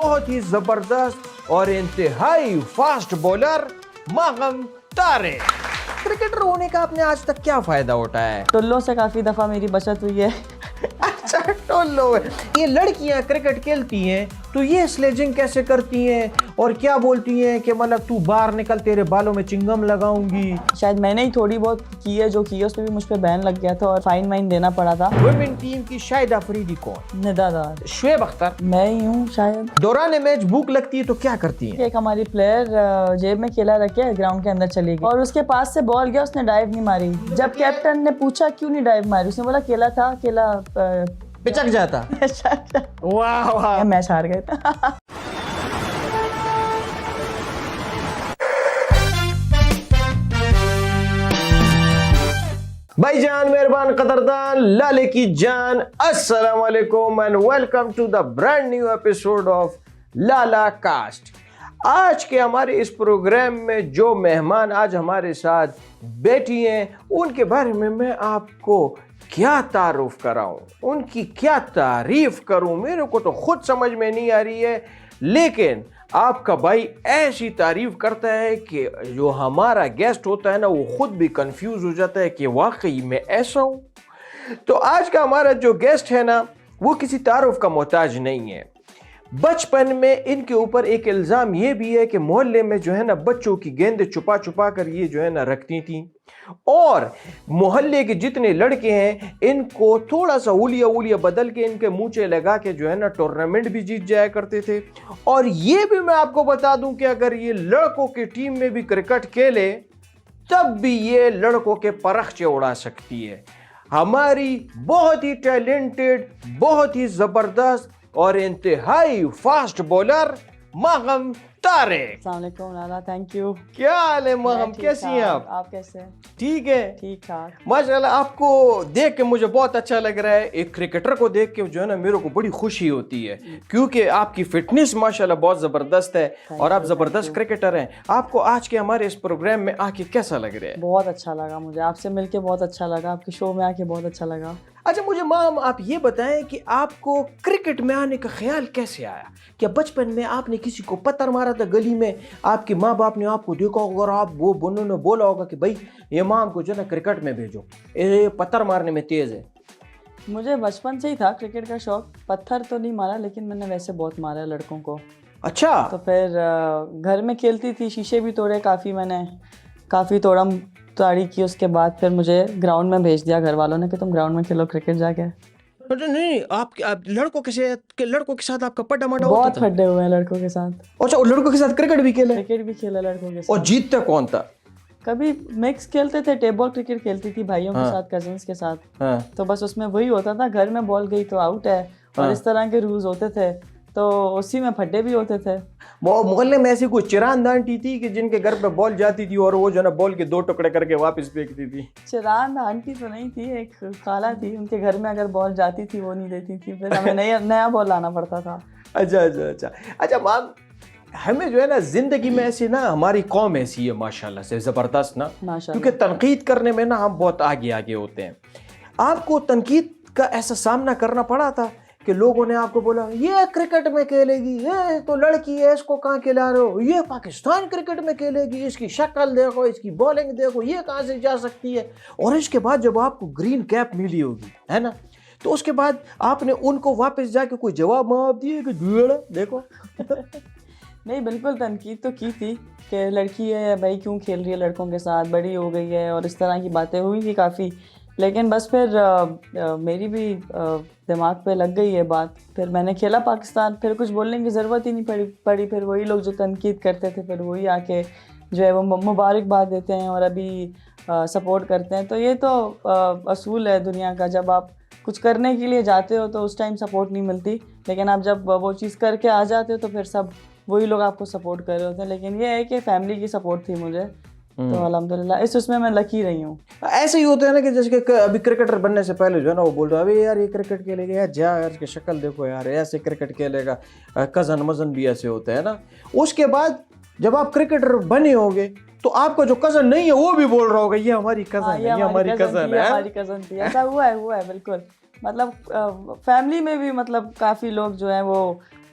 बहुत ही जबरदस्त और इंतहाई fast bowler Maham Tariq. Cricketer होने का आपने आज तक क्या फायदा उठाया है? टुल्लों से काफ़ी दफ़ा मेरी बचत हुई है। अच्छा, टोलो। ये लड़कियां क्रिकेट खेलती हैं तो ये स्लेजिंग कैसे करती हैं और क्या बोलती हैं कि मतलब तू बाहर निकल, तेरे बालों में चिंगम लगाऊंगी? शायद मैंने ही थोड़ी बहुत की है, जो की है उस पर भी मुझ पर बैन लग गया था और फाइन वाइन देना पड़ा था। वुमेन टीम की शाहिद अफरीदी कौन? निदादार। शुएब अख्तर। मैं ही हूँ शायद। दौरान मैच भूख लगती है तो क्या करती हैं? एक हमारी प्लेयर जेब में केला रख के ग्राउंड के अंदर चली गई और उसके पास से बॉल गया, उसने डाइव नहीं मारी। जब कैप्टन ने पूछा क्यों नहीं डाइव मारी, उसने बोला केला था, केला पिचक जाता। वाह वाह, मैच हार गए था। भाईजान, मेहरबान, कदरदान, लाले की जान, अस्सलाम वालेकुम and welcome to the brand new episode of Lala cast. आज के हमारे इस प्रोग्राम में जो मेहमान आज हमारे साथ बैठी हैं उनके बारे में मैं आपको क्या तारुफ कराऊं, उनकी क्या तारीफ करूं, मेरे को तो खुद समझ में नहीं आ रही है। लेकिन आपका भाई ऐसी तारीफ करता है कि जो हमारा गेस्ट होता है ना वो खुद भी कंफ्यूज हो जाता है कि वाकई में ऐसा हूं। तो आज का हमारा जो गेस्ट है ना वो किसी तारुफ का मोहताज नहीं है। बचपन में इनके ऊपर एक इल्ज़ाम ये भी है कि मोहल्ले में जो है ना बच्चों की गेंदें छुपा छुपा कर ये जो है ना रखती थी और मोहल्ले के जितने लड़के हैं इनको थोड़ा सा उलिया बदल के इनके मूंचे लगा के जो है ना टूर्नामेंट भी जीत जाया करते थे। और ये भी मैं आपको बता दूं कि अगर ये लड़कों की टीम में भी क्रिकेट खेले तब भी ये लड़कों के परखचे उड़ा सकती है। हमारी बहुत ही टैलेंटेड, बहुत ही जबरदस्त और इंतहाई फास्ट बॉलर माहम तारिक। अस्सलाम वालेकुम लाला, थैंक यू। क्या हाल है माहम, कैसी हैं आप? आप कैसे हैं? ठीक है, ठीक ठाक। माशाल्लाह। आपको देख के मुझे बहुत अच्छा लग रहा है। एक क्रिकेटर को देख के जो है ना मेरे को बड़ी खुशी होती है क्योंकि आपकी फिटनेस माशाल्लाह बहुत ज़बरदस्त है और आप ज़बरदस्त क्रिकेटर हैं। आपको आज के हमारे इस प्रोग्राम में आके कैसा लग रहा है? बहुत अच्छा लगा मुझे, आपसे मिलके बहुत अच्छा लगा, आपके शो में आके बहुत अच्छा लगा। अच्छा, मुझे माम आप ये बताएं कि आपको क्रिकेट में आने का ख्याल कैसे आया? क्या बचपन में आपने किसी को पत्थर मारा था गली में, आपके माँ बाप ने आपको देखा होगा और आप वो उन्होंने बोला होगा कि भाई ये माम को जो है ना क्रिकेट में भेजो, ये पत्थर मारने में तेज है? मुझे बचपन से ही था क्रिकेट का शौक। पत्थर तो नहीं मारा लेकिन मैंने वैसे बहुत मारा है लड़कों को। अच्छा। तो फिर घर में खेलती थी, शीशे भी तोड़े काफ़ी, मैंने काफ़ी तोड़म ताड़ी की। उसके बाद फिर मुझे ग्राउंड में भेज दिया घर वालों ने कि तुम ग्राउंड में खेलो क्रिकेट जाके। अच्छा, नहीं आप लड़कों के साथ आपका पड्डा माडा बहुत होता था? फड्डे हुए हैं लड़कों के साथ। अच्छा, और लड़कों के साथ क्रिकेट भी खेला? क्रिकेट भी खेला लड़कों के और साथ। जीतता कौन था? कभी मिक्स खेलते थे, टेबल क्रिकेट खेलती थी भाइयों के साथ, कजिन्स के साथ। हाँ। तो बस उसमें वही होता था, घर में बॉल गई तो आउट है और इस तरह के रूल्स होते थे, तो उसी में फड्डे भी होते थे। वो मोहल्ले में ऐसी कोई चिरांद आंटी थी कि जिनके घर पे बॉल जाती थी और वो जो ना बॉल के 2 टुकड़े करके वापस फेंकती थी? चिरांद आंटी तो नहीं थी, एक खाला थी, उनके घर में अगर बॉल जाती थी वो नहीं देती थी, फिर हमें नया बॉल लाना पड़ता था। अच्छा मैम, हमें जो है ना जिंदगी में ऐसी ना हमारी कौम ऐसी है माशाल्लाह से ज़बरदस्त ना, क्योंकि तनकीद करने में ना हम बहुत आगे होते हैं। आपको तनकीद का ऐसा सामना करना पड़ा था कि लोगों ने आपको बोला ये क्रिकेट में खेलेगी, ये तो लड़की है, इसको कहाँ खिला रहे हो, ये पाकिस्तान क्रिकेट में खेलेगी, इसकी शक्ल देखो, इसकी बॉलिंग देखो, ये कहाँ से जा सकती है? और इसके बाद जब आपको ग्रीन कैप मिली होगी, है ना, तो उसके बाद आपने उनको वापस जाके कोई जवाब दिए कि देखो? नहीं, बिल्कुल तनकीद तो की थी कि लड़की है भाई क्यों खेल रही है लड़कों के साथ, बड़ी हो गई है, और इस तरह की बातें हुई थी काफ़ी। लेकिन बस फिर मेरी भी दिमाग पे लग गई है बात, फिर मैंने खेला पाकिस्तान, फिर कुछ बोलने की ज़रूरत ही नहीं पड़ी। फिर वही लोग जो तनकीद करते थे फिर वही आके जो है वो मुबारकबाद देते हैं और अभी सपोर्ट करते हैं। तो ये तो असूल है दुनिया का, जब आप कुछ करने के लिए जाते हो तो उस टाइम सपोर्ट नहीं मिलती, लेकिन आप जब वो चीज़ करके आ जाते हो तो फिर सब वही लोग आपको सपोर्ट कर रहे होते हैं। लेकिन ये है कि फैमिली की सपोर्ट थी मुझे, तो अल्हम्दुलिल्लाह उसमें मैं लकी रही हूँ। ऐसे ही होता है ना कि जैसे कि अभी क्रिकेटर बनने से पहले जो है ना वो बोल रहा है अभी यार ये क्रिकेट खेलेगा, यार जा यार इसकी शक्ल देखो यार ऐसे क्रिकेट खेलेगा, कज़न मज़न भी ऐसे होते हैं ना। उसके बाद जब आप क्रिकेटर बने होंगे तो आपका जो कज़न नहीं है वो भी बोल रहा होगा ये हमारी कज़न है, ये हमारी कज़न है, हमारी कज़न थी। ऐसा हुआ है बिल्कुल। मतलब फैमिली में भी मतलब काफ़ी लोग जो हैं वो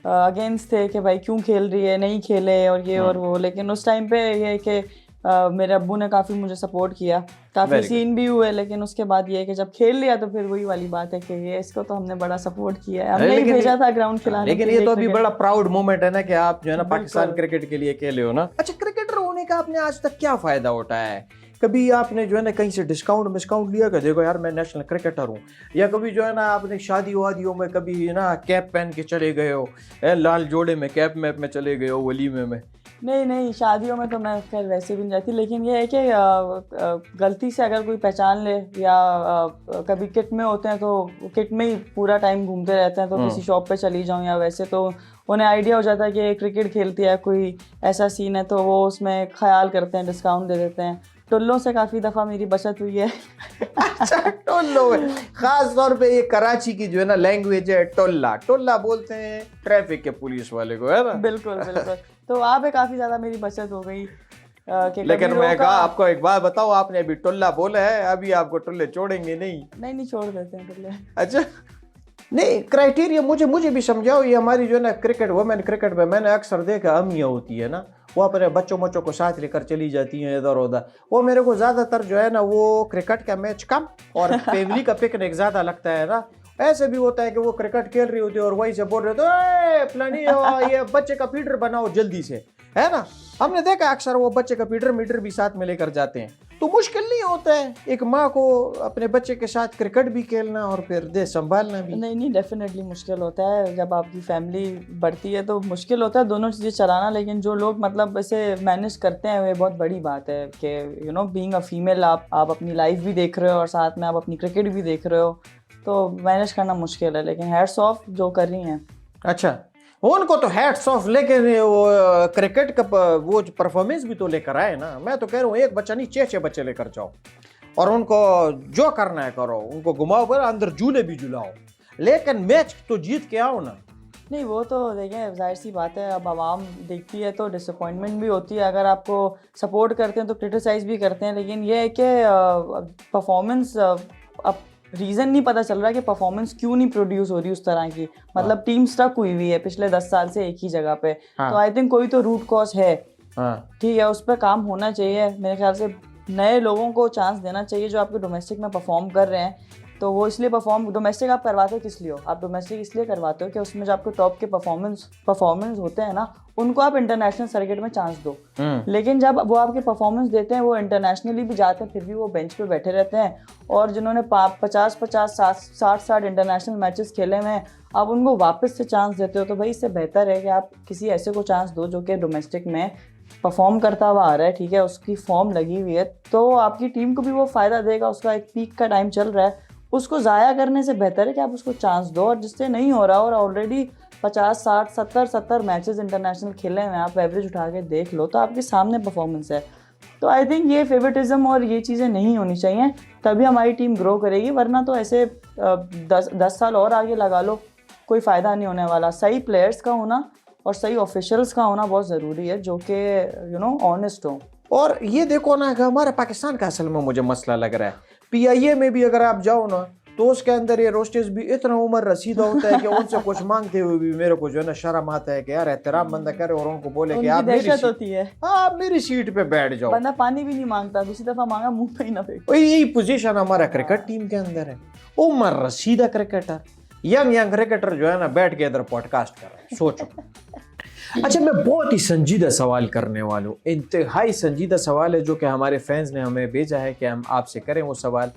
अगेंस्ट थे कि भाई क्यों खेल रही है, नहीं खेले और ये और वो, लेकिन उस टाइम पे ये है कि मेरे अब्बू ने काफ़ी मुझे सपोर्ट किया, काफ़ी सीन भी हुए, लेकिन उसके बाद ये है कि जब खेल लिया तो फिर वही वाली बात है कि ये इसको तो हमने बड़ा सपोर्ट किया है, हमने ही भेजा था ग्राउंड खिलाने। लेकिन ये तो अभी बड़ा प्राउड मोमेंट है ना कि आप जो है ना पाकिस्तान क्रिकेट के लिए खेले हो ना। अच्छा, क्रिकेटर होने का आपने आज तक क्या फायदा उठाया है? कभी आपने जो है ना कहीं से डिस्काउंट लिया कि देखो यार मैं नेशनल क्रिकेटर हूँ, या कभी जो है ना आपने शादी वादियों में कभी ना कैप पहन के चले गए हो, लाल जोड़े में कैप में चले गए हो वलीमे में? नहीं, शादियों में तो मैं खैर वैसे भी नहीं जाती, लेकिन ये है कि गलती से अगर कोई पहचान ले या कभी किट में होते हैं तो किट में ही पूरा टाइम घूमते रहते हैं, तो किसी शॉप पे चली जाऊं या वैसे, तो उन्हें आइडिया हो जाता है कि क्रिकेट खेलती है, कोई ऐसा सीन है, तो वो उसमें ख्याल करते हैं, डिस्काउंट दे देते हैं। टुल्लों से काफ़ी दफ़ा मेरी बचत हुई है। अच्छा, टुल्लो खास तौर पे ये कराची की जो है ना लैंग्वेज है, टुल्ला बोलते हैं ट्रैफिक के पुलिस वाले को, है ना? बिल्कुल। तो वहाँ पे काफ़ी ज़्यादा मेरी बचत हो गई। लेकिन मैं कहा आपको एक बात बताओ, आपने अभी टुल्ला बोला है, अभी आपको टुल्ले छोड़ेंगे नहीं? नहीं, छोड़ देते हैं टुल्ले। अच्छा, नहीं क्राइटेरिया मुझे भी समझाओ। ये हमारी जो है ना क्रिकेट, वुमेन क्रिकेट में मैंने अक्सर देखा अम्मियाँ होती है ना, वो अपने बच्चों को साथ लेकर चली जाती हैं इधर उधर। वो मेरे को ज़्यादातर जो है ना वो क्रिकेट का मैच कम और फैमिली का पिकनिक ज़्यादा लगता है ना। ऐसे भी होता है कि वो क्रिकेट खेल रही होती है और वहीं से बोल रहे होते फलानी ये बच्चे का फीडर बनाओ जल्दी से, है ना? हमने देखा अक्सर वो बच्चे का फीडर मीटर भी साथ में लेकर जाते हैं। तो मुश्किल नहीं होता है एक माँ को अपने बच्चे के साथ क्रिकेट भी खेलना और फिर देश संभालना भी? नहीं, डेफिनेटली मुश्किल होता है। जब आपकी फैमिली बढ़ती है तो मुश्किल होता है दोनों चीज़ें चलाना, लेकिन जो लोग मतलब इसे मैनेज करते हैं वो बहुत बड़ी बात है कि बीइंग अ फीमेल आप अपनी लाइफ भी देख रहे हो और साथ में आप अपनी क्रिकेट भी देख रहे हो, तो मैनेज करना मुश्किल है, लेकिन हैट्स ऑफ जो कर रही हैं। अच्छा, उनको तो हैट्स ऑफ, लेकिन वो क्रिकेट का वो परफॉर्मेंस भी तो लेकर आए ना। मैं तो कह रहा हूँ एक बच्चा नहीं, 6 बच्चे लेकर जाओ और उनको जो करना है करो, उनको घुमाओ पर अंदर झूले भी झुलाओ, लेकिन मैच तो जीत के आओ ना। नहीं, वो तो देखें जाहिर सी बात है, अब आवाम देखती है तो डिसअपॉइंटमेंट भी होती है। अगर आपको सपोर्ट करते हैं तो क्रिटिसाइज़ भी करते हैं, लेकिन ये है कि परफॉर्मेंस अब रीज़न नहीं पता चल रहा कि परफॉर्मेंस क्यों नहीं प्रोड्यूस हो रही उस तरह की। मतलब टीम स्टक हुई हुई है पिछले 10 साल से एक ही जगह पे। तो आई थिंक कोई तो रूट कॉज है, ठीक है, उस पर काम होना चाहिए। मेरे ख्याल से नए लोगों को चांस देना चाहिए जो आपके डोमेस्टिक में परफॉर्म कर रहे हैं। तो वो इसलिए डोमेस्टिक आप करवाते हो किस लिए हो? आप डोमेस्टिक इसलिए करवाते हो कि उसमें जो आपके टॉप के परफॉर्मेंस होते हैं ना, उनको आप इंटरनेशनल सर्किट में चांस दो। लेकिन जब वो आपके परफॉर्मेंस देते हैं, वो इंटरनेशनली भी जाते हैं, फिर भी वो बेंच पे बैठे रहते हैं। और जिन्होंने 50-50 60 इंटरनेशनल मैचेस खेले हुए हैं, आप उनको वापस से चांस देते हो। तो भाई इससे बेहतर है कि आप किसी ऐसे को चांस दो जो कि डोमेस्टिक में परफॉर्म करता हुआ आ रहा है, ठीक है, उसकी फॉर्म लगी हुई है, तो आपकी टीम को भी वो फ़ायदा देगा। उसका एक पीक का टाइम चल रहा है, उसको ज़ाया करने से बेहतर है कि आप उसको चांस दो। और जिससे नहीं हो रहा और ऑलरेडी 50-60-70 मैचेस इंटरनेशनल खेले हैं, आप एवरेज उठा के देख लो तो आपके सामने परफॉर्मेंस है। तो आई थिंक ये फेवरेटिज्म और ये चीज़ें नहीं होनी चाहिए, तभी हमारी टीम ग्रो करेगी। वरना तो ऐसे 10 साल और आगे लगा लो, कोई फ़ायदा नहीं होने वाला। सही प्लेयर्स का होना और सही ऑफिशियल्स का होना बहुत ज़रूरी है, जो कि ऑनेस्ट हो। और ये देखो ना कि हमारे पाकिस्तान का असल में मुझे मसला लग रहा है, PIA में भी अगर आप जाओ ना तो उसके अंदर ये रोस्टर्स भी इतना उम्र रसीदा होता है कि उनसे कुछ मांगते हुए भी मेरे को जो है ना शर्म आता है कि यार एहतराम बंदा करे और उनको बोले कि आप मेरी सीट पे बैठ जाओ। बंदा पानी भी नहीं मांगता, दूसरी दफा मांगा मुंह पे ही ना फेंको। यही पोजीशन हमारा क्रिकेट टीम के अंदर है। उम्र रसीदा क्रिकेटर, यंग क्रिकेटर जो है ना बैठ के इधर पॉडकास्ट कर रहे हैं, सोचो। अच्छा, मैं बहुत ही संजीदा सवाल करने वाला हूँ, इंतहाई संजीदा सवाल है जो कि हमारे फैंस ने हमें भेजा है कि हम आपसे करें वो सवाल।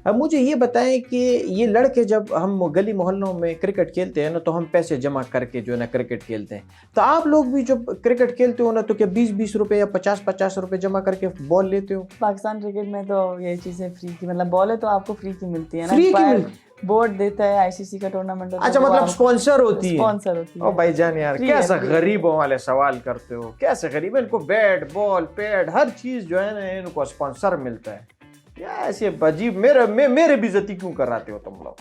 अब मुझे ये बताएं कि ये लड़के जब हम गली मोहल्लों में क्रिकेट खेलते हैं ना तो हम पैसे जमा करके जो है ना क्रिकेट खेलते हैं, तो आप लोग भी जब क्रिकेट खेलते हो ना तो क्या 20-20 रुपए या 50-50 रुपए जमा करके बॉल लेते हो? पाकिस्तान क्रिकेट में तो ये चीज़ें फ्री की, मतलब बॉल है तो आपको फ्री की मिलती है ना, फ्री की बोर्ड देता है ICC का टूर्नामेंट। अच्छा, मतलब स्पॉन्सर होती है? ओ भाईजान यार कैसा गरीबों वाले सवाल करते हो, कैसे गरीब, इनको बैट बॉल पैड हर चीज जो है ना इनको स्पॉन्सर मिलता है। या ऐसे अजीब मेरे बेइज्जती क्यों कराते हो तुम लोग?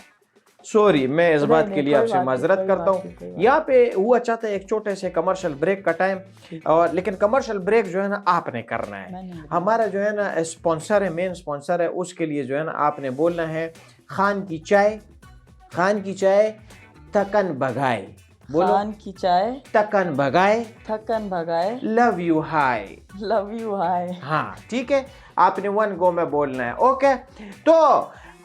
सॉरी, मैं इस बात के लिए आपसे माजरत करता हूँ। यहाँ पे हुआ चाहता है एक छोटे से कमर्शियल ब्रेक का टाइम, और लेकिन कमर्शियल ब्रेक जो है ना आपने करना है। हमारा जो है ना स्पॉन्सर है, मेन स्पॉन्सर है, उसके लिए जो है ना आपने बोलना है खान की चाय थकन भगाए। बोलो। खान की चाय, तकन भगाए, थकन भगाए, love you hi. Love you हाय। हाँ ठीक है, आपने वन गो में बोलना है। ओके, तो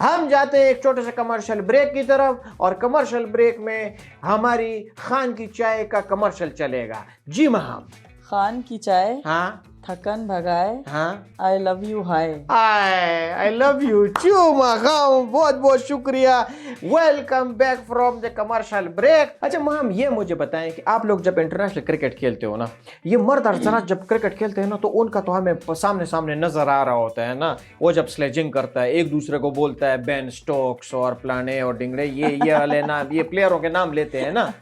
हम जाते हैं एक छोटे से कमर्शियल ब्रेक की तरफ, और कमर्शियल ब्रेक में हमारी खान की चाय का कमर्शियल चलेगा। जी महाम। खान की चाय, हाँ थकन भगाए, हाँ, I love you hi. I love you too ma'am, बहुत बहुत शुक्रिया। Welcome back from the commercial break. अच्छा महाम, ये मुझे बताएं कि आप लोग जब इंटरनेशनल क्रिकेट खेलते हो ना, ये मर्द हजरात जब क्रिकेट खेलते हैं ना, तो उनका तो हमें सामने सामने नजर आ रहा होता है ना, वो जब स्लेजिंग करता है एक दूसरे को बोलता है बेन स्टोक्स और प्लाने और डिंगड़े, ये वाले नाम, ये प्लेयरों के नाम लेते हैं ना।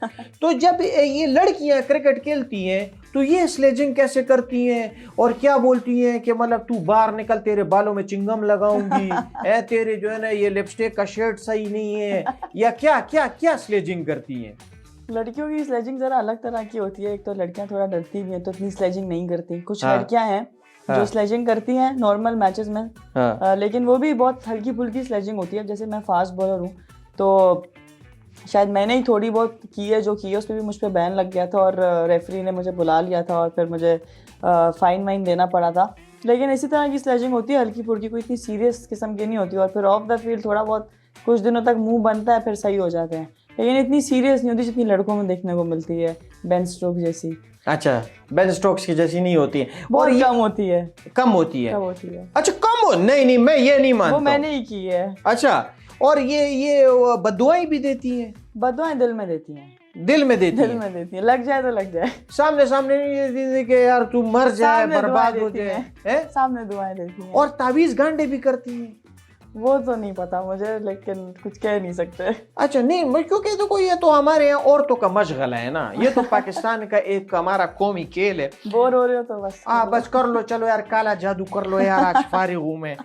तो जब ये लड़कियां क्रिकेट खेलती हैं तो ये स्लेजिंग कैसे करती हैं और क्या बोलती हैं कि मतलब तू बाहर निकल, तेरे बालों में चिंगम लगाऊंगी, ए तेरे जो है ना ये लिपस्टिक का शेड सही नहीं है, या क्या क्या क्या स्लेजिंग करती हैं? लड़कियों की स्लेजिंग जरा अलग तरह की होती है। एक तो लड़कियां थोड़ा डरती भी हैं तो इतनी स्लेजिंग नहीं करती। कुछ हाँ। लड़कियां हैं जो स्लेजिंग करती हैं नॉर्मल मैचेस में, लेकिन वो भी बहुत हल्की फुल्की स्लेजिंग होती है। जैसे मैं फास्ट बॉलर हूँ तो शायद मैंने ही थोड़ी बहुत की है, जो की है उस पर भी मुझ पर बैन लग गया था और रेफरी ने मुझे बुला लिया था और फिर मुझे फाइन वाइन देना पड़ा था। लेकिन इसी तरह की स्लेजिंग होती है हल्की फुल्की, कोई इतनी सीरियस किस्म की नहीं होती। और फिर ऑफ द फील्ड थोड़ा बहुत कुछ दिनों तक मुंह बनता है, फिर सही हो जाते हैं, लेकिन इतनी सीरियस नहीं होती जितनी लड़कों में देखने को मिलती है, बेन स्टोक्स जैसी। अच्छा, बेन स्टोक्स की जैसी नहीं होती है, बहुत कम होती है। कम होती है। कम होती है। अच्छा कम हो, नहीं मैं ये नहीं मानता। वो मैंने ही की है। अच्छा, और ये बदुआएं भी देती हैं? बदुआएं दिल में देती हैं। दिल में देती दिल हैं? में देती है, लग जाए तो लग जाए। सामने सामने नहीं देती थी कि यार तू मर जाए, सामने बर्बाद दुआएं हो देती जाए, हैं। सामने दुआएं देती हैं। और तावीज गांडे भी करती हैं? वो तो नहीं पता मुझे, लेकिन कुछ कह नहीं सकते। अच्छा नहीं, क्योंकि देखो ये तो हमारे यहाँ औरतों का मशगला है ना, ये तो पाकिस्तान का एक हमारा कौमी खेल है। बोर हो रहे हो तो बस बस कर लो, चलो यार काला जादू कर लो यार, आज फारिग हूँ मैं।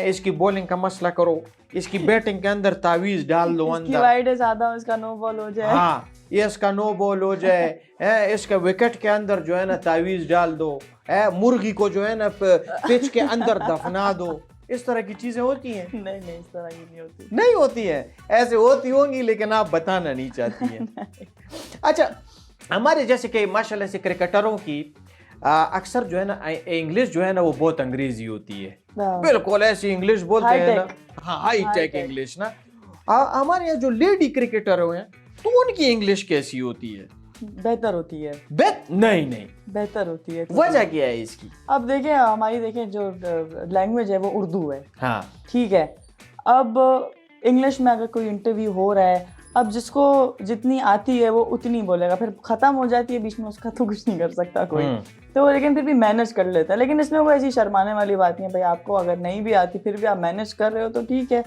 इसकी बॉलिंग का मसला करो, इसकी बैटिंग के अंदर तावीज डाल दो अंदर, वाइड ज्यादा इसका नो बॉल हो जाए। हाँ, ये इसका नो बॉल हो जाए, इसके विकेट के अंदर जो है ना तावीज डाल दो, मुर्गी को जो है ना पिच के अंदर दफना दो। इस तरह की चीजें होती हैं? नहीं, इस तरह की नहीं होती। नहीं होती है, ऐसे होती होंगी लेकिन आप बताना नहीं चाहती हैं। अच्छा, हमारे जैसे कि माशाल्लाह से क्रिकेटरों की अक्सर जो है ना इंग्लिश जो है ना वो बहुत अंग्रेजी होती है, बिल्कुल ऐसी इंग्लिश बोलते हैं ना, हाँ हाई टेक इंग्लिश ना। हमारे यहाँ जो लेडी क्रिकेटर हैं तो उनकी इंग्लिश कैसी होती है? बेहतर होती है। नहीं बेहतर होती है। वजह क्या है इसकी? अब देखें, हमारी देखें जो लैंग्वेज है वो उर्दू है, हाँ ठीक है। अब इंग्लिश में अगर कोई इंटरव्यू हो रहा है, अब जिसको जितनी आती है वो उतनी बोलेगा, फिर खत्म हो जाती है बीच में, उसका तो कुछ नहीं कर सकता कोई, तो लेकिन फिर भी मैनेज कर लेता है। लेकिन इसमें वो ऐसी शर्माने वाली बात नहीं है, भाई आपको अगर नहीं भी आती फिर भी आप मैनेज कर रहे हो तो ठीक है।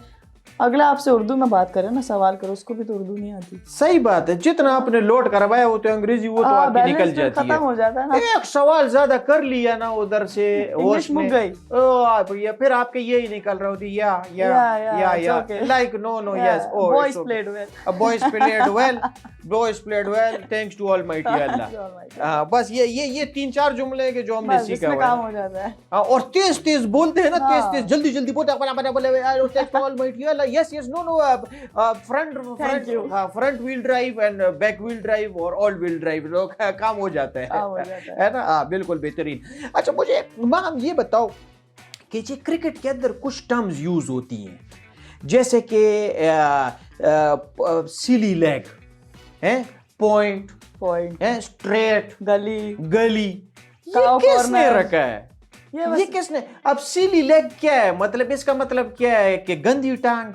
अगला आपसे उर्दू में बात करे ना, सवाल करो, उसको भी तो उर्दू नहीं आती। सही बात है, जितना आपने लोड करवाया वो तो अंग्रेजी वो तो आपकी निकल जाती है, खत्म हो जाता है ना। एक सवाल ज्यादा कर लिया ना उधर से, इंग्लिश मुक गई, या फिर आपके यही निकल रहा होती या like no yes, boys played well, boys played well thanks to almighty Allah. बस ये 3-4 जुमले के जो हमने सीखा हुआ काम हो जाता है। और तेज तेज बोलते हैं ना, तेज जल्दी बोलते yes no front wheel drive and back wheel drive और all wheel drive, लोग काम हो जाता है ना। हाँ बिल्कुल बेहतरीन। अच्छा मुझे मैम ये बताओ कि ये क्रिकेट के अंदर कुछ टर्म्स यूज होती हैं, जैसे कि सिली लेग है, पॉइंट है, स्ट्रेट, गली, ये किसने रखा है? ये किसने? अब सिली लेग क्या है, मतलब इसका मतलब क्या है कि गंदी टांग,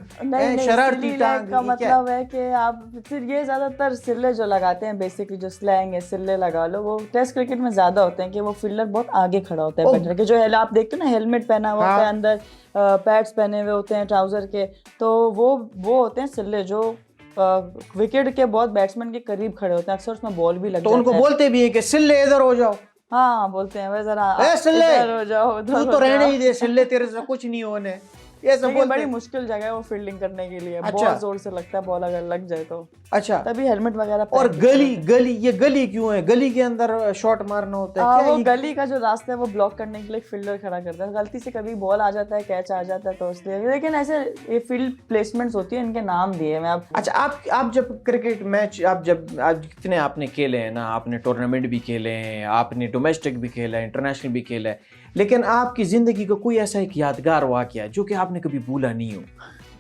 शरारती टांग का मतलब है कि आप फिर ये ज्यादातर सिल्ले जो लगाते हैं, बेसिकली जो स्लैंग है सिल्ले लगा लो, वो टेस्ट क्रिकेट में ज्यादा होते हैं कि वो फील्डर बहुत आगे खड़ा होता है बैटर के। जो आप देखते हो ना, हेलमेट पहना हुआ होता है, अंदर पैड्स पहने हुए होते हैं ट्राउजर के, तो वो होते हैं सिल्ले जो विकेट के बहुत बैट्समैन के करीब खड़े होते हैं। अक्सर उसमें बॉल भी लगता है, तो उनको बोलते भी है कि सिल्ले इधर हो जाओ। हाँ बोलते हैं, वह जरा सिल्ले हो जाओ, तू तो रहने ही दे सिल्ले, तेरे से कुछ नहीं होने। ये सब लेकिन बोलते बड़ी हैं। मुश्किल जगह है वो फील्डिंग करने के लिए, अच्छा। बहुत जोर से लगता है बॉल अगर लग जाए तो, अच्छा, तभी हेलमेट वगैरह और पहन के गली ये गली क्यों है? गली के अंदर शॉट मारना होता है क्या? वो ये गली का जो रास्ता है वो ब्लॉक करने के लिए फील्डर खड़ा करता है, गलती से कभी बॉल आ जाता है, कैच आ जाता है तो इसलिए। लेकिन ऐसे ये फील्ड प्लेसमेंट्स होती है, इनके नाम दिए मैं आप। अच्छा, आप जब क्रिकेट मैच आप कितने आपने खेले हैं ना, आपने टूर्नामेंट भी खेले हैं, आपने डोमेस्टिक भी खेला है, इंटरनेशनल भी खेला है, लेकिन आपकी जिंदगी का कोई ऐसा एक यादगार वाकया जो कि आपने कभी भूला नहीं हो?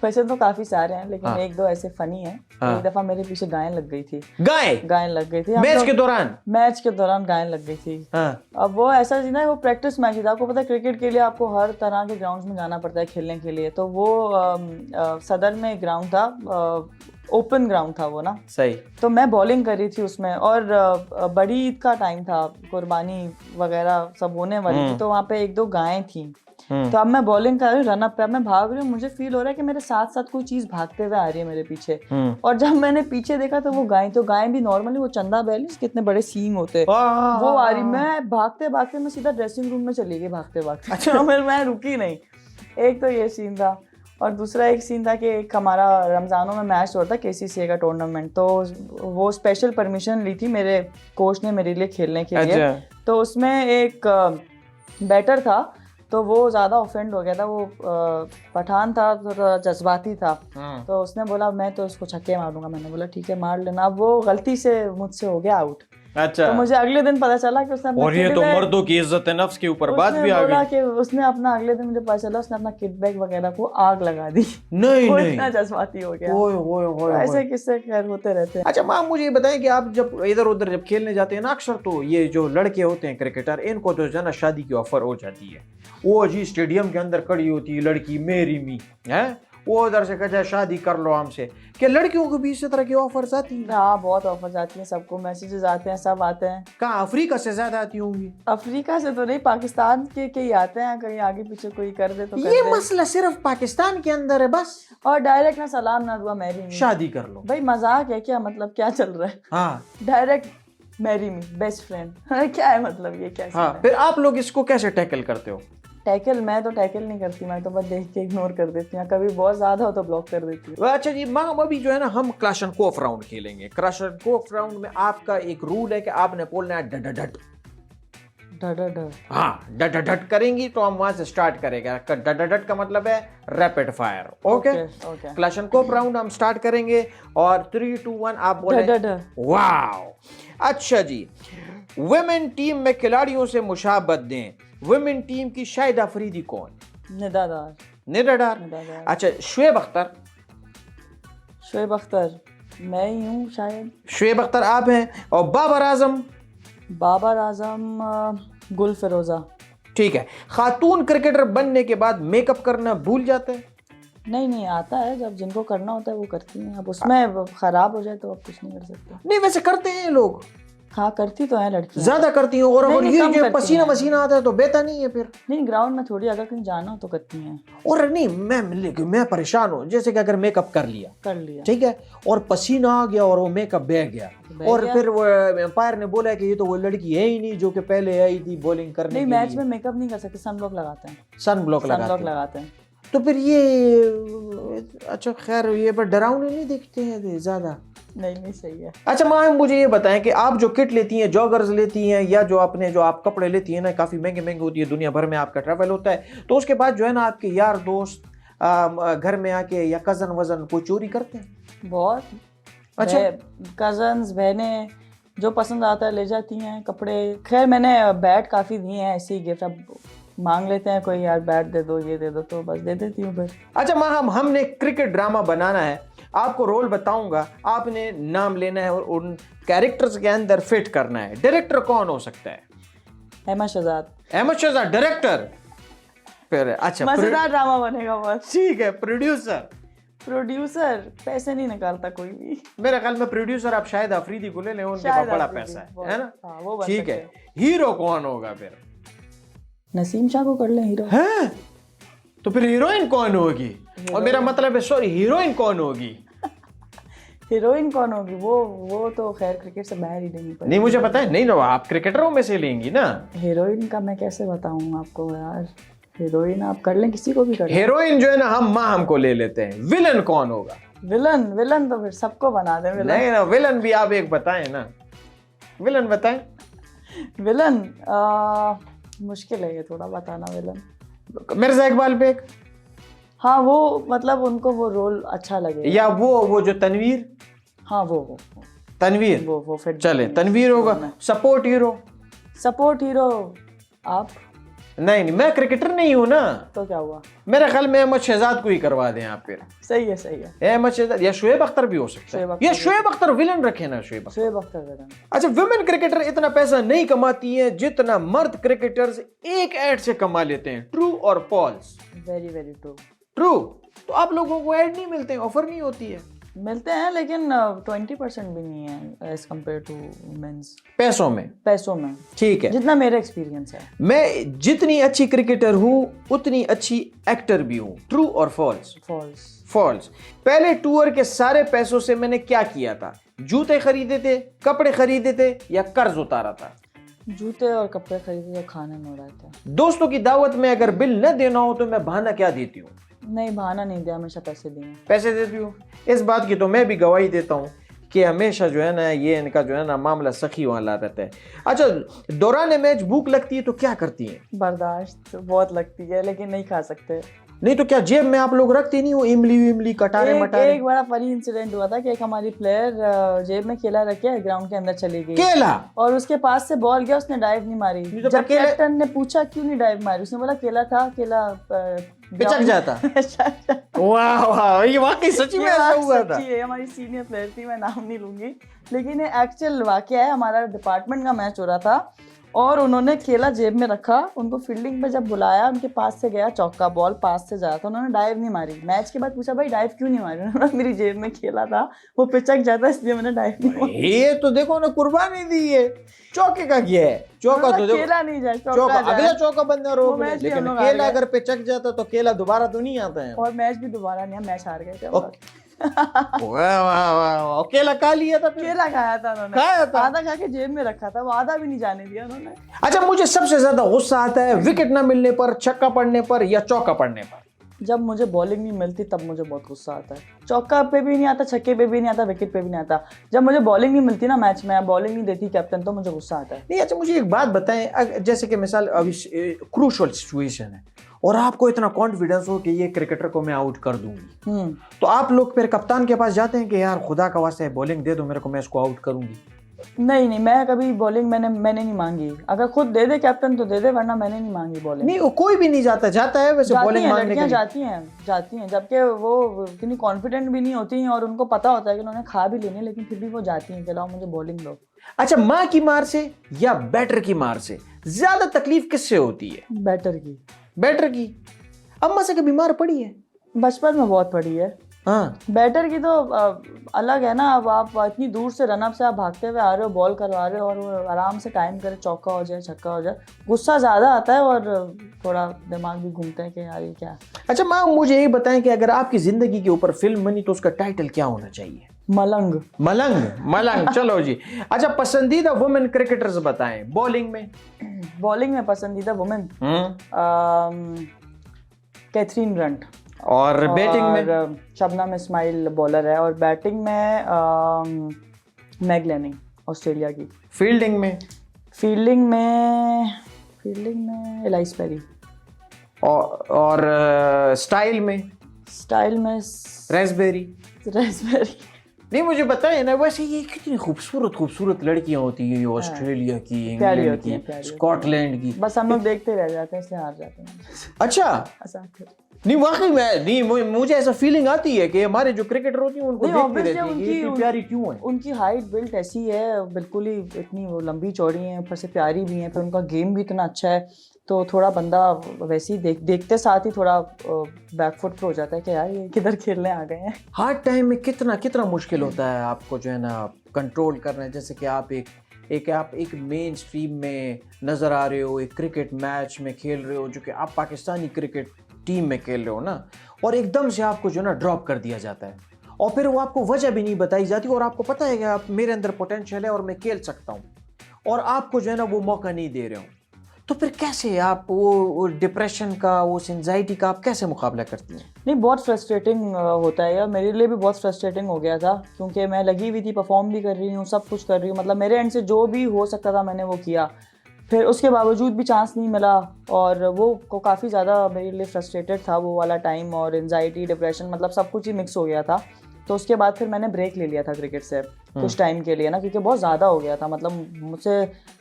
वैसे तो काफी सारे हैं, लेकिन हाँ। एक दो ऐसे फनी हैं। हाँ। एक दफा मेरे पीछे गाय लग गई थी। गाय लग गई थी मैच के दौरान? मैच के दौरान गाय लग गई थी। हाँ। अब वो ऐसा थी ना, वो प्रैक्टिस मैच था। आपको पता है क्रिकेट के लिए आपको हर तरह के ग्राउंड्स में जाना पड़ता है खेलने के लिए। तो वो सदर में ग्राउंड था, ओपन ग्राउंड था वो ना। सही। तो मैं बॉलिंग कर रही थी उसमें, और बड़ी ईद का टाइम था, कुर्बानी वगैरह सब होने वाली थी, तो वहाँ पे एक दो गायें थी। तो अब मैं बॉलिंग कर रही हूँ, रन अप पे मैं भाग रही हूँ, मुझे फील हो रहा है कि मेरे साथ साथ कोई चीज भागते हुए आ रही है मेरे पीछे। और जब मैंने पीछे देखा तो वो गाय, तो गाय भी नॉर्मली वो चंदा बैल कितने बड़े सींग होते, वो आ रही। मैं भागते भागते मैं सीधा ड्रेसिंग रूम में चली गई भागते भागते। अच्छा। मैं रुकी नहीं। एक तो ये सीन था, और दूसरा एक सीन था कि एक हमारा रमजानों में मैच हो रहा था KCCA का टूर्नामेंट, तो वो स्पेशल परमिशन ली थी मेरे कोच ने मेरे लिए खेलने के लिए। तो उसमें एक बैटर था, तो वो ज़्यादा ऑफेंड हो गया था। वो पठान था, थोड़ा जज्बाती था, तो उसने बोला मैं तो उसको छक्के मारूंगा। मैंने बोला ठीक है मार लेना। अब वो गलती से मुझसे हो गया आउट। अच्छा। तो मुझे अगले दिन पता चला कि उसने अपना, और ये तो मर्दों की इज्जत नफ्स के ऊपर बात भी आ गई कि उसने अपना, अगले दिन मुझे पता चला उसने अपना किट बैग वगैरह को आग लगा दी। नहीं वो नहीं, इतना जज्बाती हो गया। ओए ऐसे किस्से खैर होते रहते हैं। अच्छा माँ, मुझे ये बताएं कि आप जब इधर उधर जब खेलने जाते हैं ना, अक्सर तो ये जो लड़के होते हैं क्रिकेटर, इनको तो जो है ना शादी की ऑफर हो जाती है। वो जी स्टेडियम के अंदर खड़ी होती है लड़की, मेरी मी है, वो उधर से कहता है शादी कर लो हमसे। क्या लड़कियों को भी इसी तरह की ऑफर्स आती हैं? हाँ, बहुत ऑफर्स आती हैं, सबको मैसेजेस आते हैं, सब आते हैं। कहाँ अफ्रीका से ज्यादा आती होंगी? अफ्रीका से तो नहीं, पाकिस्तान के ही आते हैं, कहीं आगे पीछे कोई कर दे तो कर ये दे। मसला सिर्फ पाकिस्तान के अंदर है बस? और डायरेक्ट ना सलाम ना दुआ, मैरी मी। शादी कर लो भाई मजाक है क्या? मतलब क्या चल रहा है? हाँ direct marry me, best friend. क्या है मतलब ये क्या? हाँ। फिर आप लोग इसको कैसे टैकल करते हो? टैकल मैं तो टैकल नहीं करती, मैं तो बस देख के इग्नोर कर देती हूँ। कभी बहुत ज्यादा हो तो ब्लॉक कर देती हूँ। अच्छा जी माँ, अभी जो है ना हम क्लाशनकोफ राउंड खेलेंगे। क्लाशनकोफ राउंड में आपका एक रूल है कि आपने बोलना है डट डट। हाँ, डट डट करेंगी तो हम वहां से स्टार्ट करेंगे। डट डट का मतलब है rapid fire. Okay. Kalashnikov round हम स्टार्ट करेंगे और 3 2 1 आप बोले। वाओ। अच्छा जी, वुमेन टीम में खिलाड़ियों से मुशाबत दें। वुमेन टीम की शाहिद अफरीदी कौन? निडार। अच्छा, शुएब अख्तर मैं ही हूँ शायद। शुएब अख्तर आप हैं। और बाबर आजम गुल फिरोजा। ठीक है। खातून क्रिकेटर बनने के बाद मेकअप करना भूल जाते हैं? नहीं, आता है, जब जिनको करना होता है वो करती हैं। अब उसमें खराब हो जाए तो अब कुछ नहीं कर सकते। नहीं, वैसे करते हैं लोग। हाँ, करती तो है लड़कियां, ज्यादा करती हैं। और अगर ये जो पसीना आता है तो बेहतर नहीं है फिर? नहीं, ग्राउंड में थोड़ी अगर कहीं जाना हो तो करती हैं। और नहीं, मैं परेशान हूँ। जैसे कि अगर मेकअप कर लिया ठीक है, और पसीना आ गया और वो मेकअप बह गया, और फिर वो एम्पायर ने बोला कि ये तो वो लड़की है ही नहीं जो कि पहले आई थी बॉलिंग करने। नहीं, मैच में मेकअप नहीं कर सकते, सनब्लॉक लगाते हैं। तो फिर ये अच्छा खैर, ये पर डरावने नहीं दिखते हैं ज्यादा? नहीं, सही है। अच्छा माँ, मुझे ये बताएं कि आप जो किट लेती हैं, जॉगर्स लेती हैं, या जो आप कपड़े लेती हैं ना, काफ़ी महंगे होती है, दुनिया भर में आपका ट्रैवल होता है, तो उसके बाद जो है ना आपके यार दोस्त घर में आके या कज़न वज़न कोई चोरी करते हैं? बहुत। अच्छा। कज़न्स, बहनें जो पसंद आता है ले जाती हैं कपड़े। खैर मैंने बैट काफ़ी दिए हैं ऐसे ही गिफ्ट। अब मांग लेते हैं कोई, यार बैट दे दो, ये दे दो, तो बस दे देती हूँ फिर। अच्छा माँ, हमने क्रिकेट ड्रामा बनाना है, आपको रोल बताऊंगा, आपने नाम लेना है और उन कैरेक्टर्स के अंदर फिट करना है। डायरेक्टर कौन हो सकता है? अहमद शहजाद डायरेक्टर। फिर अच्छा, मजेदार ड्रामा बनेगा बस। ठीक है। प्रोड्यूसर पैसे नहीं निकालता कोई भी। मेरे ख्याल में प्रोड्यूसर आप शाहिद अफरीदी को ले लें, उनके पास बड़ा पैसा है ना? वो ठीक है। हीरो कौन होगा फिर? नसीम शाह को कर लें हीरो। है? तो फिर हीरोइन कौन होगी? और मेरा मतलब है, सॉरी, हीरोइन कौन होगी? हीरोइन कौन होगी? वो तो खैर क्रिकेट से बाहर ही नहीं पड़ी। नहीं, मुझे पता है। नहीं ना, आप क्रिकेटरों में से लेंगी ना। हीरोइन का मैं कैसे बताऊं आपको यार? हीरोइन आप कर लें, किसी को भी कर लें। हीरोइन जो है ना हम हमको ले लेते हैं, विलन कौन होगा? विलन, विलन तो फिर सबको बना दें विलन। नहीं ना, विलन भी आप एक बताएं ना, विलन बताएं। विलन मुश्किल है ये थोड़ा बताना विलन। मिर्जा इकबाल बेग, हाँ वो मतलब उनको वो रोल अच्छा लगे। या वो जो तनवीर, हाँ वो तनवीर, वो फिर चले तनवीर होगा। सपोर्ट हीरो, सपोर्ट हीरो आप? नहीं मैं क्रिकेटर नहीं हूं ना, तो क्या हुआ? मेरे ख्याल में अहमद शहजाद को ही करवा दें आप फिर। सही है, सही है। अहमद शहजाद या शुएब अख्तर भी हो सकता है, या शुएब अख्तर विलन रखे ना, शुएब अख्तर विलन। अच्छा, वुमेन क्रिकेटर इतना पैसा नहीं कमाती है जितना मर्द क्रिकेटर्स एक एड से कमा लेते हैं। ट्रू और false? Very very true. True. तो आप लोगों को ऐड नहीं मिलते हैं, ऑफर नहीं होती है? मिलते हैं लेकिन 20% भी नहीं है एज कम्पेयर टू मेंस। पैसों में? पैसों में ठीक है, जितना मेरा एक्सपीरियंस है। मैं जितनी अच्छी क्रिकेटर हूँ उतनी अच्छी एक्टर भी हूँ। ट्रू और फॉल्स? फॉल्स। फॉल्स। पहले टूर के सारे पैसों से मैंने क्या किया था? जूते खरीदे थे, कपड़े खरीदे थे, या कर्ज उतारा था? जूते और कपड़े खरीदे और खाने में उड़ाए थे। दोस्तों की दावत में अगर बिल न देना हो तो मैं बहाना क्या देती हूँ? नहीं बहाना नहीं दिया, हमेशा पैसे दिए। पैसे देती हूँ। इस बात की तो मैं भी गवाही देता हूँ कि हमेशा जो है ना ये इनका जो है ना मामला सखी वाला रहता है। अच्छा, दौरान मैच भूख लगती है तो क्या करती हैं? बर्दाश्त बहुत लगती है लेकिन नहीं खा सकते। नहीं तो क्या जेब में आप लोग रखते नहीं हो इमली कटारे मटारे? एक बड़ा फनी इंसिडेंट हुआ था कि एक हमारी प्लेयर जेब में केला रख के ग्राउंड के अंदर चली गई। केला? और उसके पास से बॉल गया, उसने डाइव नहीं मारी। तो जब कैप्टन ने पूछा क्यों नहीं डाइव मारी, उसने बोला केला था, केला पिचक जाता। वाह वाह, ये वाकई सच्ची में ऐसा हुआ था? ये हमारी सीनियर प्लेयर थी, मैं नाम नहीं लूंगी, लेकिन ये एक्चुअल वाकया है। हमारा डिपार्टमेंट का मैच हो रहा था और उन्होंने केला जेब में रखा। उनको फील्डिंग पे जब बुलाया, उनके पास से गया चौका, बॉल पास से जा, तो उन्होंने डाइव नहीं मारी। मैच के बाद पूछा भाई डाइव क्यों नहीं मारी? उन्होंने मेरी जेब में केला था, वो पिचक जाता इसलिए मैंने डाइव नहीं मारी। ये तो देखो ना, कुर्बानी दी है। चौके का किया है? चौका तो देखो, केला नहीं जाए, चौका अगला चौका बंदा रोक ले, मैच भी लेकिन हम लोग केला हार अगर पिचक जाता तो केला दोबारा तो नहीं आता है। और मैच भी दोबारा नहीं, मैच हार गए थे। वाह वाह वाह, केला खा लिया था? केला खाया था उन्होंने, खाया था? आधा खा के जेब में रखा था, वो आधा भी नहीं जाने दिया उन्होंने। अच्छा, मुझे सबसे ज्यादा गुस्सा आता है विकेट ना मिलने पर, छक्का पड़ने पर, या चौका पड़ने पर। जब मुझे बॉलिंग नहीं मिलती तब मुझे बहुत गुस्सा आता है। चौका पे भी नहीं आता, छक्के पे भी नहीं आता, विकेट पे भी नहीं आता। जब मुझे बॉलिंग नहीं मिलती ना मैच में, बॉलिंग नहीं देती कैप्टन, तो मुझे गुस्सा आता है। नहीं, अच्छा मुझे एक बात बताएं, जैसे कि मिसाल अभी क्रूशल सिचुएशन है और आपको इतना कॉन्फिडेंस हो कि ये क्रिकेटर को मैं आउट कर दूंगी, तो आप लोग फिर कप्तान के पास जाते हैं कि यार खुदा का वास्ते बॉलिंग दे दो मेरे को, मैं इसको आउट करूंगी? नहीं, मैं कभी बॉलिंग मैंने नहीं मांगी। अगर खुद दे दे कैप्टन तो दे दे, वरना मैंने नहीं मांगी बॉलिंग। नहीं, कोई भी नहीं जाता है वैसे बॉलिंग मांगने के लिए। जाती हैं, जबकि वो इतनी कॉन्फिडेंट भी नहीं होती हैं और उनको पता होता है कि उन्होंने खा भी लेनी, लेकिन फिर भी वो जाती हैं कि लाओ मुझे बॉलिंग दो। अच्छा, माँ की मार से या बैटर की मार से ज्यादा तकलीफ किससे होती है? बैटर की। बैटर की? अम्मा से कभी मार पड़ी है? बचपन में बहुत पड़ी है। हाँ, बैटर की तो अलग है ना। अब आप इतनी दूर से रनअप से आप भागते हुए आ रहे हो, बॉल करवा रहे हो और वो आराम से टाइम करे, चौका हो जाए, छक्का हो जाए, गुस्सा ज़्यादा आता है और थोड़ा दिमाग भी घूमते हैं कि यार ये क्या। अच्छा माँ, मुझे ये बताएं कि अगर आपकी जिंदगी के ऊपर फिल्म बनी तो उसका टाइटल क्या होना चाहिए? मलंग। मलंग चलो जी। अच्छा, पसंदीदा वुमेन क्रिकेटर्स बताएं बॉलिंग में। बॉलिंग में पसंदीदा वुमेन कैथरीन ब्रंट। और बैटिंग में? शबनम इस्माइल बॉलर है। और बैटिंग में मैग लेनिंग ऑस्ट्रेलिया की। फील्डिंग में? फील्डिंग में एलाइस पेरी। और स्टाइल में? स्टाइल में रेसबेरी। नहीं, मुझे बताएं ना, वैसे ये कितनी खूबसूरत लड़कियां होती हैं, ऑस्ट्रेलिया की, इंग्लैंड की, स्कॉटलैंड की। बस हम लोग देखते रह जाते हैं, इसलिए हार जाते हैं। अच्छा, नहीं वाकई में नहीं, मुझे ऐसा फीलिंग आती है कि हमारे जो क्रिकेटर होती हैं उनको देखते रहते हैं कि इतनी प्यारी क्यों है। उनकी हाइट बिल्ट ऐसी है, बिल्कुल ही इतनी वो लंबी चौड़ी हैं, ऊपर से प्यारी भी हैं, फिर उनका गेम भी इतना अच्छा है, तो थोड़ा बंदा वैसे ही देखते साथ ही थोड़ा बैकफुट पे हो जाता है कि यार ये किधर खेलने आ गए हैं। हार्ड टाइम में कितना मुश्किल होता है आपको जो है ना कंट्रोल करना है। जैसे कि आप एक मेन स्ट्रीम में नजर आ रहे हो, एक क्रिकेट मैच में खेल रहे हो, जो कि आप पाकिस्तानी क्रिकेट टीम में खेल रहे हो ना, और एकदम से आपको जो है ना ड्रॉप कर दिया जाता है और फिर वो आपको वजह भी नहीं बताई जाती और आपको पता है कि आप मेरे अंदर पोटेंशियल है और मैं खेल सकता हूँ, और आपको जो है ना वो मौका नहीं दे रहे हो, तो फिर कैसे आप वो डिप्रेशन का, उस एंजाइटी का आप कैसे मुकाबला करती हैं? नहीं, बहुत फ्रस्ट्रेटिंग होता है यार, मेरे लिए भी बहुत फ्रस्ट्रेटिंग हो गया था, क्योंकि मैं लगी हुई थी, परफॉर्म भी कर रही हूँ, सब कुछ कर रही हूँ, मतलब मेरे एंड से जो भी हो सकता था मैंने वो किया, फिर उसके बावजूद भी चांस नहीं मिला, और वो को काफ़ी ज़्यादा मेरे लिए फ्रस्ट्रेटेड था वो वाला टाइम, और एंजाइटी, डिप्रेशन, मतलब सब कुछ ही मिक्स हो गया था। तो उसके बाद फिर मैंने ब्रेक ले लिया था क्रिकेट से कुछ टाइम के लिए ना, क्योंकि बहुत ज़्यादा हो गया था, मतलब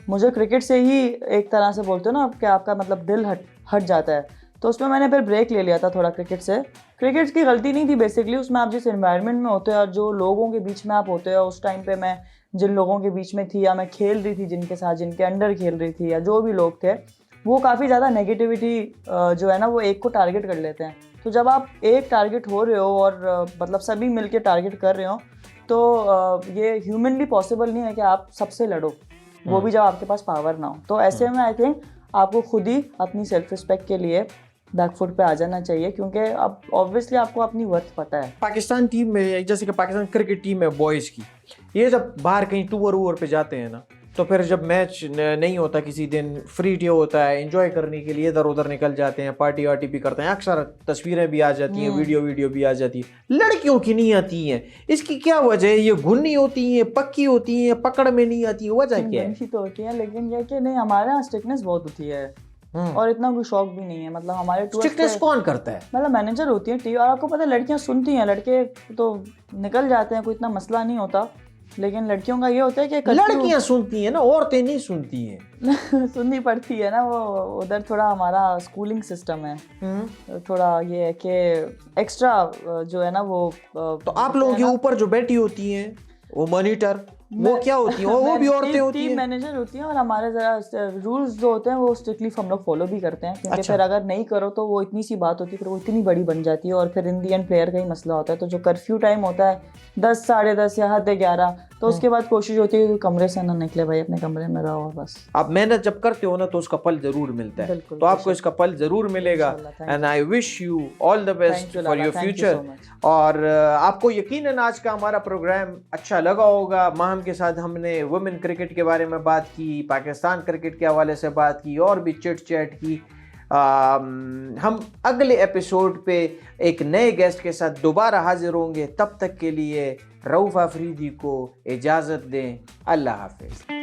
मुझे क्रिकेट से ही एक तरह से बोलते हो ना कि आपका मतलब दिल हट जाता है, तो उसमें मैंने फिर ब्रेक ले लिया था थोड़ा क्रिकेट से। क्रिकेट की गलती नहीं थी बेसिकली, उसमें आप जिस एनवायरनमेंट में होते हो और जो लोगों के बीच में आप होते हो, उस टाइम पे मैं जिन लोगों के बीच में थी, या मैं खेल रही थी जिनके साथ, जिनके अंडर खेल रही थी, या जो भी लोग थे, वो काफ़ी ज़्यादा नेगेटिविटी जो है ना वो एक को टारगेट कर लेते हैं। तो जब आप एक टारगेट हो रहे हो और मतलब सभी मिलके टारगेट कर रहे हो, तो ये ह्यूमनली पॉसिबल नहीं है कि आप सबसे लड़ो, वो भी जब आपके पास पावर ना हो। तो ऐसे में आई थिंक आपको खुद ही अपनी सेल्फ रिस्पेक्ट के लिए बैकफुट पे आ जाना चाहिए, क्योंकि अब ऑब्वियसली आपको अपनी वर्थ पता है। पाकिस्तान टीम में, जैसे कि पाकिस्तान क्रिकेट टीम है बॉयज़ की, ये जब बाहर कहीं टूर वूर पे जाते हैं ना, तो फिर जब मैच नहीं होता, किसी दिन फ्री डे होता है, एंजॉय करने के लिए इधर उधर निकल जाते हैं, पार्टी वार्टी भी करते हैं, अक्सर तस्वीरें भी आ जाती हैं, वीडियो भी आ जाती है। लड़कियों की नहीं आती हैं, इसकी क्या वजह है? ये घुन्नी होती हैं, पक्की होती हैं, पकड़ में नहीं आती, वजह क्या है? तो होती है, लेकिन ये कि नहीं, हमारे यहाँ स्ट्रिक्टनेस बहुत होती है, और इतना कोई शौक भी नहीं है, मतलब हमारे टूर स्ट्रिक्टनेस कौन करता है? मतलब मैनेजर होती है टीम, और आपको पता है लड़कियां सुनती हैं, लड़के तो निकल जाते हैं, कोई इतना मसला नहीं होता, लेकिन लड़कियों का ये होता है कि लड़कियां सुनती हैं ना, औरतें नहीं सुनती हैं। सुननी पड़ती है ना, वो उधर थोड़ा हमारा स्कूलिंग सिस्टम है, थोड़ा ये है कि एक्स्ट्रा जो है ना वो तो आप लोगों के ऊपर जो बैठी होती हैं वो मॉनिटर, वो क्या होती है? वो भी औरतें होती हैं, टीम मैनेजर होती हैं, और हमारे जरा रूल्स जो होते हैं वो स्ट्रिक्टली हम लोग फॉलो भी करते हैं, क्योंकि फिर अगर नहीं करो तो वो इतनी सी बात होती है, फिर वो इतनी बड़ी बन जाती है, और फिर इन दी एंड प्लेयर का ही मसला होता है। तो जो कर्फ्यू टाइम होता है 10, 10:30 या हद 11, तो उसके बाद कोशिश होती है कि कमरे से ना निकले भाई, अपने कमरे में रहो बस। आप मेहनत जब करते हो ना तो उसका फल जरूर मिलता है, तो आपको इसका फल जरूर मिलेगा। And I wish you all the best for your future. और आपको यकीनन आज का हमारा प्रोग्राम अच्छा लगा होगा। माहम के साथ हमने वुमेन क्रिकेट के बारे में बात की, पाकिस्तान क्रिकेट के हवाले से बात की, और भी चिट चैट की। हम अगले एपिसोड पे एक नए गेस्ट के साथ दोबारा हाजिर होंगे। तब तक के लिए रऊफ अफरीदी को इजाज़त दें। अल्लाह हाफिज़।